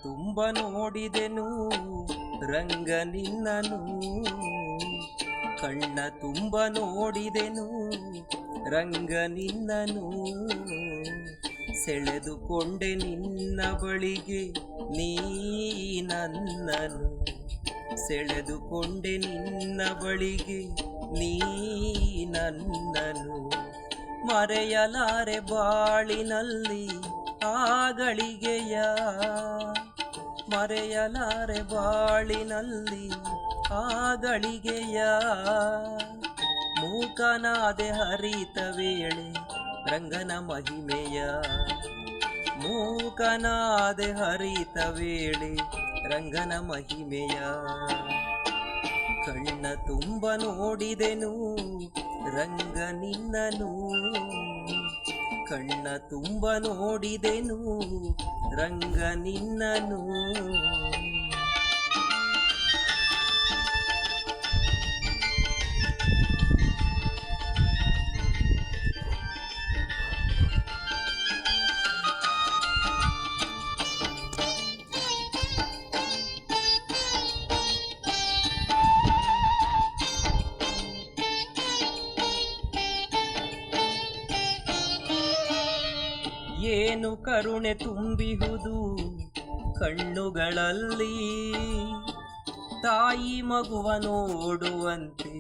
ತುಂಬ ನೋಡಿದೆನು ರಂಗ ನಿನ್ನನು, ಕಣ್ಣ ತುಂಬ ನೋಡಿದೆನು ರಂಗ ನಿನ್ನನು, ಸೆಳೆದುಕೊಂಡೆ ನಿನ್ನ ಬಳಿಗೆ ನೀ ನನ್ನನು, ಸೆಳೆದುಕೊಂಡೆ ನಿನ್ನ ಬಳಿಗೆ ನೀ ನನ್ನನು, ಮರೆಯಲಾರೆ ಬಾಳಿನಲ್ಲಿ ಆಗಳಿಗೆಯ, ಮರೆಯಲಾರೆ ಬಾಳಿನಲ್ಲಿ ಆಗಳಿಗೆಯ, ಮೂಕನಾದೆ ಹರಿತ ವೇಳೆ ರಂಗನ ಮಹಿಮೆಯ, ಮೂಕನಾದೆ ಹರಿತ ವೇಳೆ ರಂಗನ ಮಹಿಮೆಯ, ಕಣ್ಣ ತುಂಬ ನೋಡಿದೆನು ರಂಗ ನಿನ್ನನು, ಕಣ್ಣ ತುಂಬ ನೋಡಿದೆನು ರಂಗ ನಿನ್ನನು. ಏನು ಕರುಣೆ ತುಂಬಿಹುದು ಕಣ್ಣುಗಳಲ್ಲಿ, ತಾಯಿ ಮಗುವ ನೋಡುವಂತೆ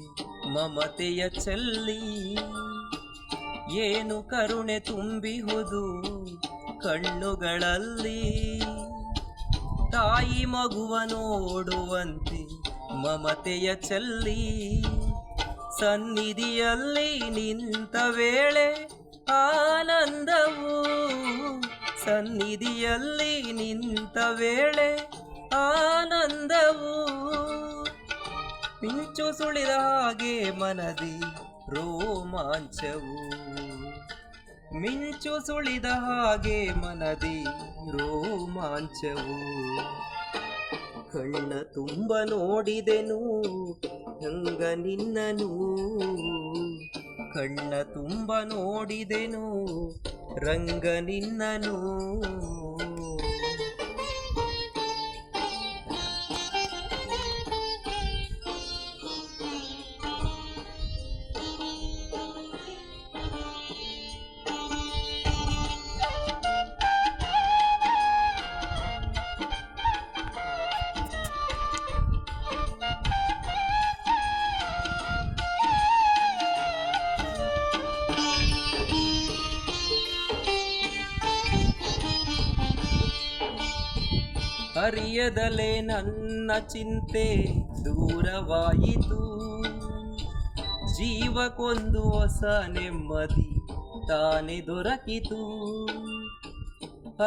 ಮಮತೆಯ ಚೆಲ್ಲಿ, ಏನು ಕರುಣೆ ತುಂಬಿಹುದು ಕಣ್ಣುಗಳಲ್ಲಿ, ತಾಯಿ ಮಗುವ ನೋಡುವಂತೆ ಮಮತೆಯ ಚೆಲ್ಲಿ, ಸನ್ನಿಧಿಯಲ್ಲಿ ನಿಂತ ವೇಳೆ ಆನಂದವು, ಸನ್ನಿಧಿಯಲ್ಲಿ ನಿಂತ ವೇಳೆ ಆನಂದವು, ಮಿಂಚು ಸುಳಿದ ಹಾಗೆ ಮನದಿ ರೋಮಾಂಚವು, ಮಿಂಚು ಸುಳಿದ ಹಾಗೆ ಮನದಿ ರೋಮಾಂಚವು, ಕಣ್ಣ ತುಂಬ ನೋಡಿದೆನು ರಂಗ ನಿನ್ನನು, ಕಣ್ಣ ತುಂಬ ನೋಡಿದೆನು ರಂಗ ನಿನ್ನನು. ಅರಿಯದಲೇ ನನ್ನ ಚಿಂತೆ ದೂರವಾಯಿತು, ಜೀವಕ್ಕೊಂದು ಹೊಸ ನೆಮ್ಮದಿ ತಾನೇ ದೊರಕಿತು,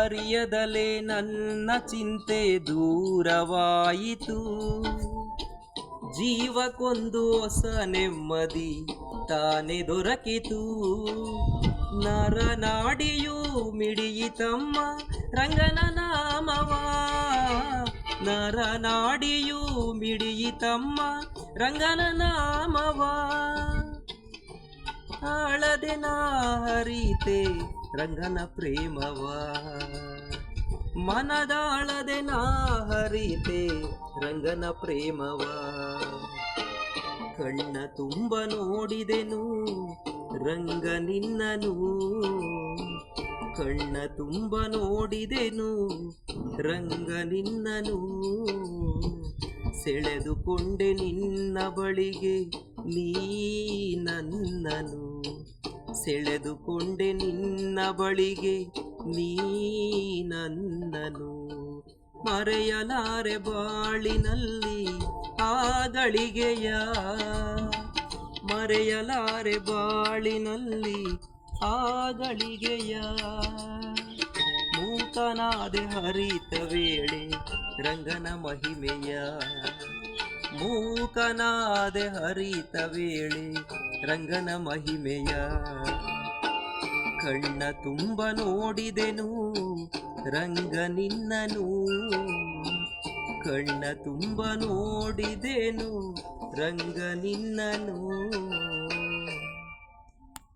ಅರಿಯದಲೇ ನನ್ನ ಚಿಂತೆ ದೂರವಾಯಿತು, ಜೀವಕ್ಕೊಂದು ಹೊಸ ನೆಮ್ಮದಿ ತಾನೇ ದೊರಕಿತು, ನರನಾಡಿಯೂ ಮಿಡಿಯಿತಮ್ಮ ರಂಗನ ನಾಮವ, ನರನಾಡಿಯೂ ಮಿಡಿಯಿತಮ್ಮ ರಂಗನ ನಾಮವ, ಆಳದೆ ನಾ ಹರಿತೆ ರಂಗನ ಪ್ರೇಮವ, ಮನದಾಳದೆ ನಾ ಹರಿತೆ ರಂಗನ ಪ್ರೇಮವ, ಕಣ್ಣ ತುಂಬ ನೋಡಿದೆನು ರಂಗ ನಿನ್ನನು, ಕಣ್ಣ ತುಂಬ ನೋಡಿದೆನು ರಂಗ ನಿನ್ನನು, ಸೆಳೆದುಕೊಂಡೆ ನಿನ್ನ ಬಳಿಗೆ ನೀ ನನ್ನನು, ಸೆಳೆದುಕೊಂಡೆ ನಿನ್ನ ಬಳಿಗೆ ನೀ ನನ್ನನು, ಮರೆಯಲಾರೆ ಬಾಳಿನಲ್ಲಿ ಆಗಳಿಗೆಯ, ಮರೆಯಲಾರೆ ಬಾಳಿನಲ್ಲಿ ಆಗಳಿಗೆಯ, ಮೂಕನಾದೆ ಹರಿತ ವೇಳೆ ರಂಗನ ಮಹಿಮೆಯ, ಮೂಕನಾದೆ ಹರಿತ ವೇಳೆ ರಂಗನ ಮಹಿಮೆಯ, ಕಣ್ಣ ತುಂಬ ನೋಡಿದೆನು ರಂಗ ನಿನ್ನನು, ಕಣ್ಣ ತುಂಬ ನೋಡಿದೆನು ರಂಗ ನಿನ್ನನು.